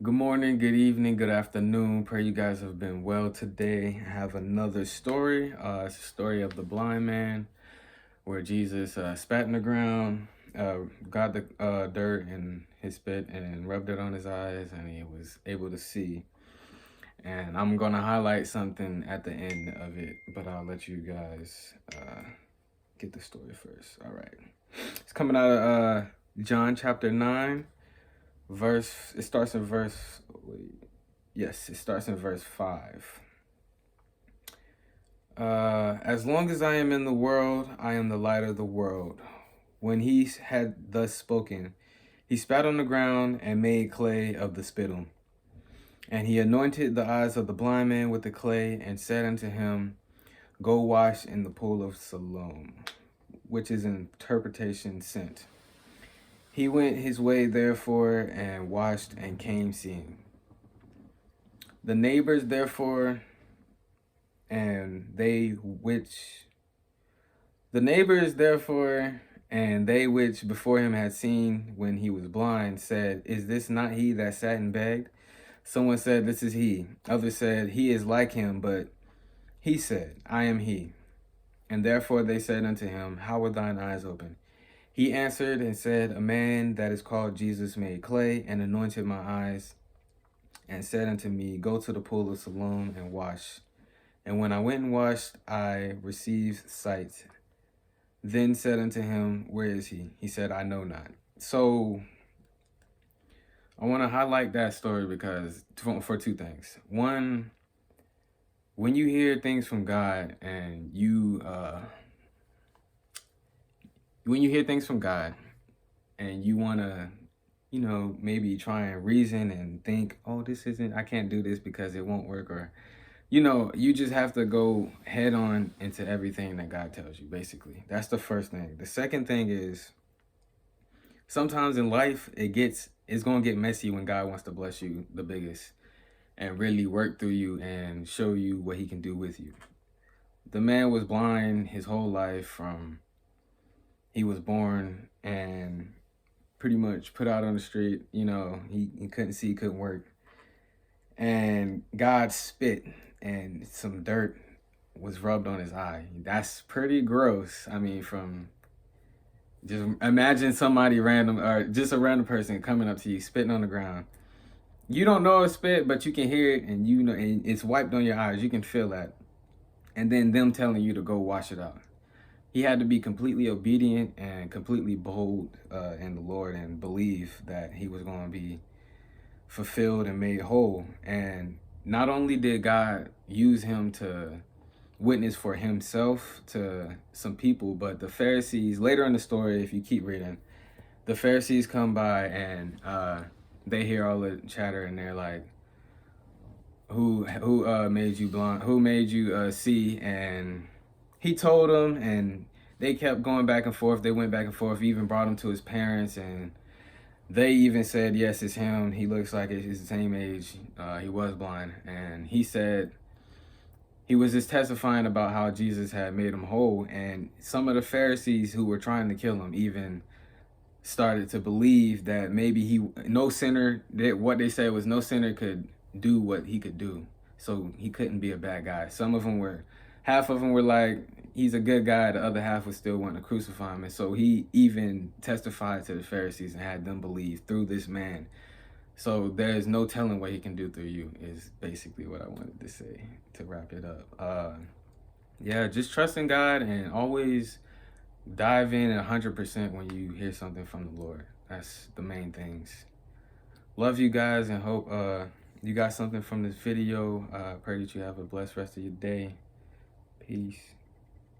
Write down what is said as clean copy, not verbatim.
Good morning, good evening, good afternoon. Pray you guys have been well today. I have another story. It's a story of the blind man where Jesus spat in the ground, got the dirt and his spit and rubbed it on his eyes, and he was able to see. And I'm going to highlight something at the end of it, but I'll let you guys get the story first. All right. It's coming out of John chapter 9. It starts in verse, yes, it starts in verse 5. As long as I am in the world, I am the light of the world. When he had thus spoken, he spat on the ground and made clay of the spittle. And he anointed the eyes of the blind man with the clay and said unto him, Go wash in the pool of Siloam, which is an interpretation sent. He went his way therefore and washed and came seeing. The neighbors therefore and they which before him had seen when he was blind said, Is this not he that sat and begged? Someone said, This is he. Others said, He is like him. But he said, I am he. And therefore they said unto him, How were thine eyes open? He answered and said, A man that is called Jesus made clay and anointed my eyes and said unto me, Go to the pool of Siloam and wash. And when I went and washed, I received sight. Then said unto him, Where is he? He said, I know not. So I want to highlight that story because for two things. One, when you hear things from God and when you hear things from God and you want to, maybe try and reason and think, I can't do this because it won't work, or, you just have to go head on into everything that God tells you, basically. That's the first thing. The second thing is sometimes in life, it's going to get messy when God wants to bless you the biggest and really work through you and show you what he can do with you. The man was blind his whole life from he was born and pretty much put out on the street. He couldn't see, couldn't work. And God spit and some dirt was rubbed on his eye. That's pretty gross. I mean, just imagine somebody random or just a random person coming up to you, spitting on the ground. You don't know it's spit, but you can hear it, and and it's wiped on your eyes. You can feel that. And then them telling you to go wash it out. He had to be completely obedient and completely bold in the Lord and believe that he was going to be fulfilled and made whole. And not only did God use him to witness for himself to some people, but the Pharisees, later in the story, if you keep reading, the Pharisees come by and they hear all the chatter and they're like, who made you blind? Who made you see? And he told them, and they kept going back and forth. They went back and forth, even brought him to his parents, and they even said, yes, it's him. He looks like it. He's the same age. He was blind. And he said, he was just testifying about how Jesus had made him whole. And some of the Pharisees who were trying to kill him even started to believe that maybe what they said was no sinner could do what he could do. So he couldn't be a bad guy. Half of them were like, he's a good guy. The other half was still wanting to crucify him. And so he even testified to the Pharisees and had them believe through this man. So there's no telling what he can do through you is basically what I wanted to say to wrap it up. Yeah, just trust in God and always dive in 100% when you hear something from the Lord. That's the main things. Love you guys and hope you got something from this video. Pray that you have a blessed rest of your day. Peace.